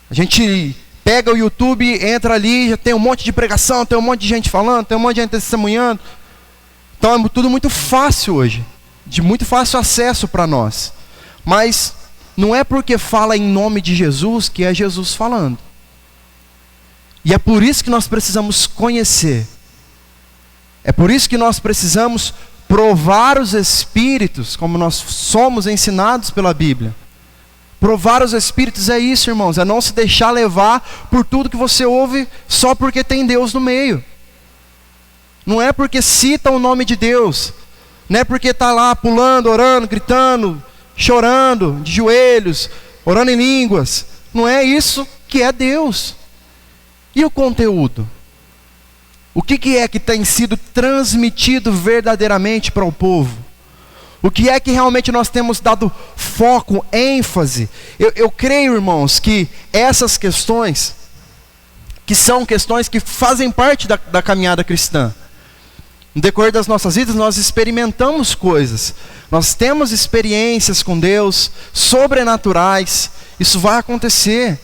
A gente pega o YouTube, entra ali, já tem um monte de pregação, tem um monte de gente falando, tem um monte de gente testemunhando. Então é tudo muito fácil hoje, de muito fácil acesso para nós. Mas não é porque fala em nome de Jesus que é Jesus falando. E é por isso que nós precisamos conhecer. É por isso que nós precisamos provar os Espíritos, como nós somos ensinados pela Bíblia. Provar os Espíritos é isso, irmãos, é não se deixar levar por tudo que você ouve só porque tem Deus no meio. Não é porque cita o nome de Deus, não é porque está lá pulando, orando, gritando, chorando, de joelhos, orando em línguas. Não é isso que é Deus. E o conteúdo? O que é que tem sido transmitido verdadeiramente para o povo? O que é que realmente nós temos dado foco, ênfase? Eu creio, irmãos, que essas questões, que são questões que fazem parte da caminhada cristã. No decorrer das nossas vidas, nós experimentamos coisas. Nós temos experiências com Deus, sobrenaturais. Isso vai acontecer.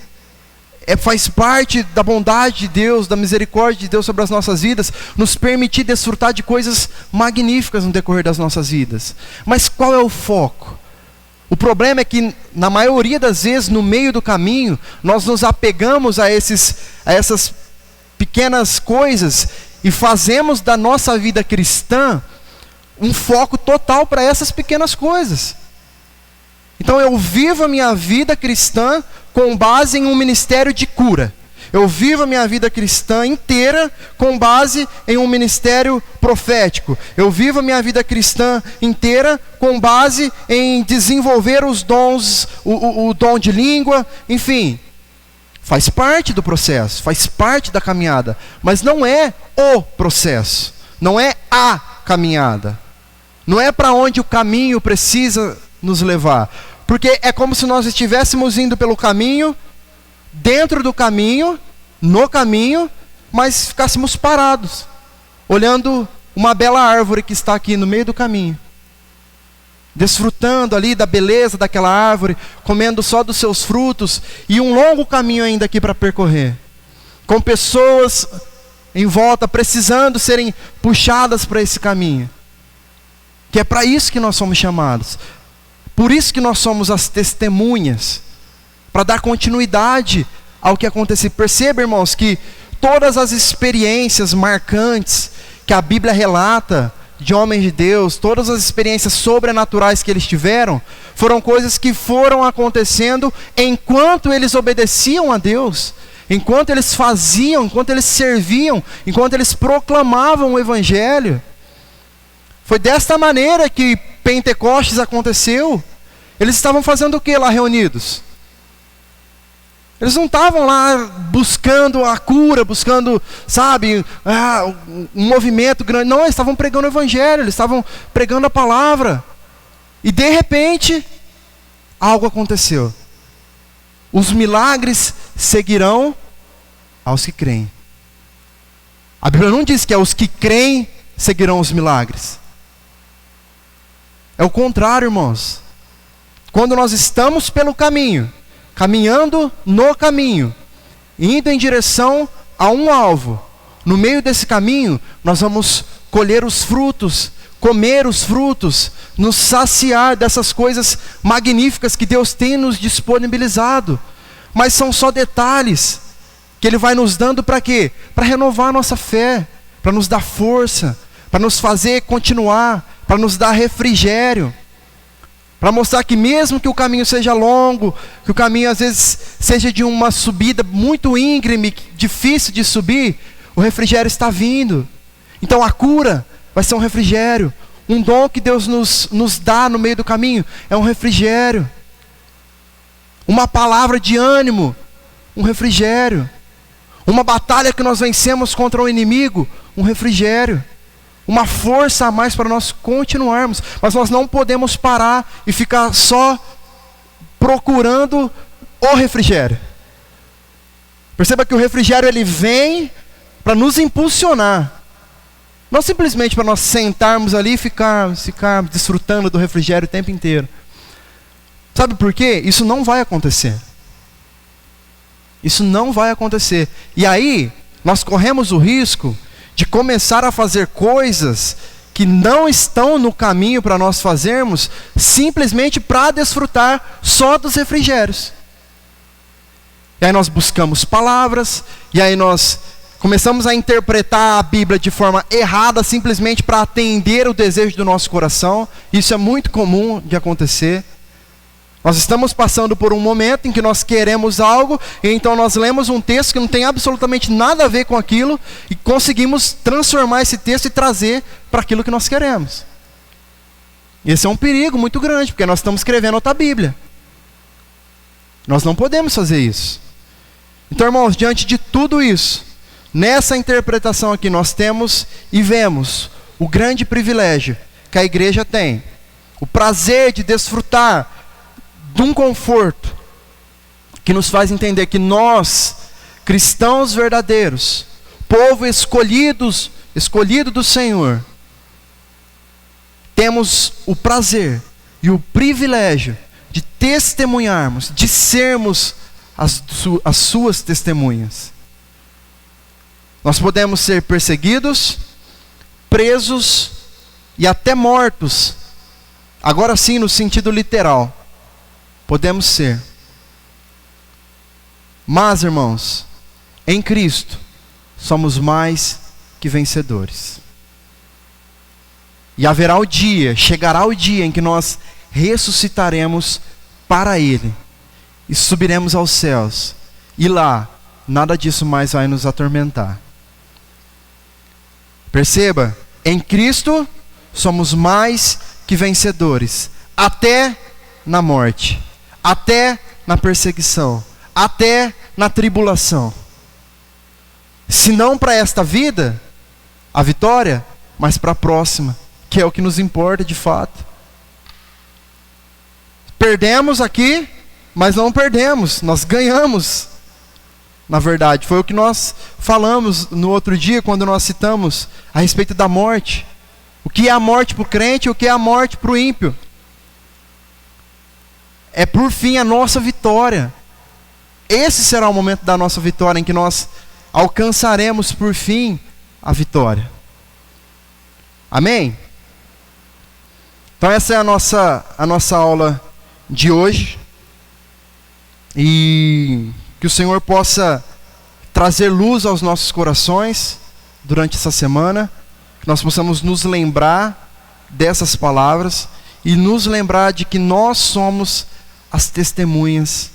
Faz parte da bondade de Deus, da misericórdia de Deus sobre as nossas vidas, nos permitir desfrutar de coisas magníficas no decorrer das nossas vidas. Mas qual é o foco? O problema é que, na maioria das vezes, no meio do caminho, nós nos apegamos a essas pequenas coisas e fazemos da nossa vida cristã um foco total para essas pequenas coisas. Então eu vivo a minha vida cristã com base em um ministério de cura. Eu vivo a minha vida cristã inteira com base em um ministério profético. Eu vivo a minha vida cristã inteira com base em desenvolver os dons, o dom de língua, enfim. Faz parte do processo, faz parte da caminhada, mas não é o processo, não é a caminhada. Não é para onde o caminho precisa nos levar. Porque é como se nós estivéssemos indo pelo caminho, dentro do caminho, no caminho, mas ficássemos parados, olhando uma bela árvore que está aqui no meio do caminho, desfrutando ali da beleza daquela árvore, comendo só dos seus frutos, e um longo caminho ainda aqui para percorrer, com pessoas em volta, precisando serem puxadas para esse caminho. Que é para isso que nós somos chamados. Por isso que nós somos as testemunhas, para dar continuidade ao que aconteceu. Perceba, irmãos, que todas as experiências marcantes que a Bíblia relata de homens de Deus, todas as experiências sobrenaturais que eles tiveram, foram coisas que foram acontecendo enquanto eles obedeciam a Deus, enquanto eles faziam, enquanto eles serviam, enquanto eles proclamavam o Evangelho. Foi desta maneira que Pentecostes aconteceu. Eles estavam fazendo o que lá reunidos? Eles não estavam lá buscando a cura, buscando, sabe, um movimento grande. Não, eles estavam pregando o Evangelho, eles estavam pregando a palavra. E de repente, algo aconteceu. Os milagres seguirão aos que creem. A Bíblia não diz que é os que creem seguirão os milagres. É o contrário, irmãos. Quando nós estamos pelo caminho, caminhando no caminho, indo em direção a um alvo, no meio desse caminho, nós vamos colher os frutos, comer os frutos, nos saciar dessas coisas magníficas que Deus tem nos disponibilizado. Mas são só detalhes que Ele vai nos dando para quê? Para renovar a nossa fé, para nos dar força, para nos fazer continuar, para nos dar refrigério, para mostrar que mesmo que o caminho seja longo, que o caminho às vezes seja de uma subida muito íngreme, difícil de subir, o refrigério está vindo. Então a cura vai ser um refrigério. Um dom que Deus nos dá no meio do caminho é um refrigério. Uma palavra de ânimo, um refrigério. Uma batalha que nós vencemos contra o inimigo, um refrigério. Uma força a mais para nós continuarmos. Mas nós não podemos parar e ficar só procurando o refrigério. Perceba que o refrigério ele vem para nos impulsionar. Não simplesmente para nós sentarmos ali e ficar desfrutando do refrigério o tempo inteiro. Sabe por quê? Isso não vai acontecer. Isso não vai acontecer. E aí, nós corremos o risco de começar a fazer coisas que não estão no caminho para nós fazermos, simplesmente para desfrutar só dos refrigérios. E aí nós buscamos palavras, e aí nós começamos a interpretar a Bíblia de forma errada, simplesmente para atender o desejo do nosso coração. Isso é muito comum de acontecer. Nós estamos passando por um momento em que nós queremos algo, e então nós lemos um texto que não tem absolutamente nada a ver com aquilo, e conseguimos transformar esse texto e trazer para aquilo que nós queremos. Esse é um perigo muito grande, porque nós estamos escrevendo outra Bíblia. Nós não podemos fazer isso. Então, irmãos, diante de tudo isso, nessa interpretação aqui nós temos e vemos o grande privilégio que a igreja tem, o prazer de desfrutar de um conforto que nos faz entender que nós, cristãos verdadeiros, povo escolhido do Senhor, temos o prazer e o privilégio de testemunharmos, de sermos as suas testemunhas. Nós podemos ser perseguidos, presos e até mortos, agora sim no sentido literal. Podemos ser. Mas, irmãos, em Cristo, somos mais que vencedores. E chegará o dia em que nós ressuscitaremos para Ele. E subiremos aos céus. E lá, nada disso mais vai nos atormentar. Perceba, em Cristo, somos mais que vencedores. Até na morte. Até na perseguição, até na tribulação. Se não para esta vida, a vitória, mas para a próxima, que é o que nos importa de fato. Perdemos aqui, mas não perdemos, nós ganhamos. Na verdade, foi o que nós falamos no outro dia, quando nós citamos a respeito da morte. O que é a morte para o crente e o que é a morte para o ímpio. É por fim a nossa vitória. Esse será o momento da nossa vitória, em que nós alcançaremos por fim a vitória. Amém? Então essa é a nossa aula de hoje. E que o Senhor possa trazer luz aos nossos corações durante essa semana. Que nós possamos nos lembrar dessas palavras e nos lembrar de que nós somos as testemunhas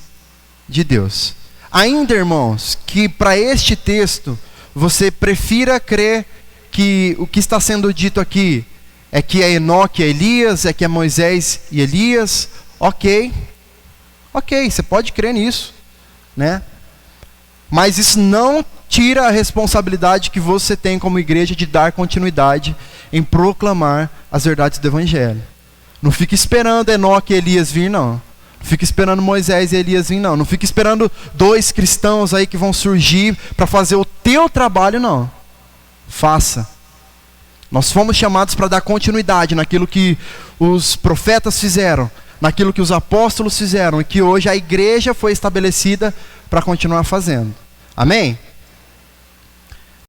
de Deus. Ainda, irmãos, que para este texto você prefira crer que o que está sendo dito aqui é que é Enoque e Elias, é que é Moisés e Elias, ok, você pode crer nisso, né? Mas isso não tira a responsabilidade que você tem como igreja de dar continuidade em proclamar as verdades do Evangelho. Não fique esperando Enoque e Elias vir, não. Não fique esperando Moisés e Elias vir, não. Não fique esperando 2 cristãos aí que vão surgir para fazer o teu trabalho, não. Faça. Nós fomos chamados para dar continuidade naquilo que os profetas fizeram, naquilo que os apóstolos fizeram, e que hoje a igreja foi estabelecida para continuar fazendo. Amém?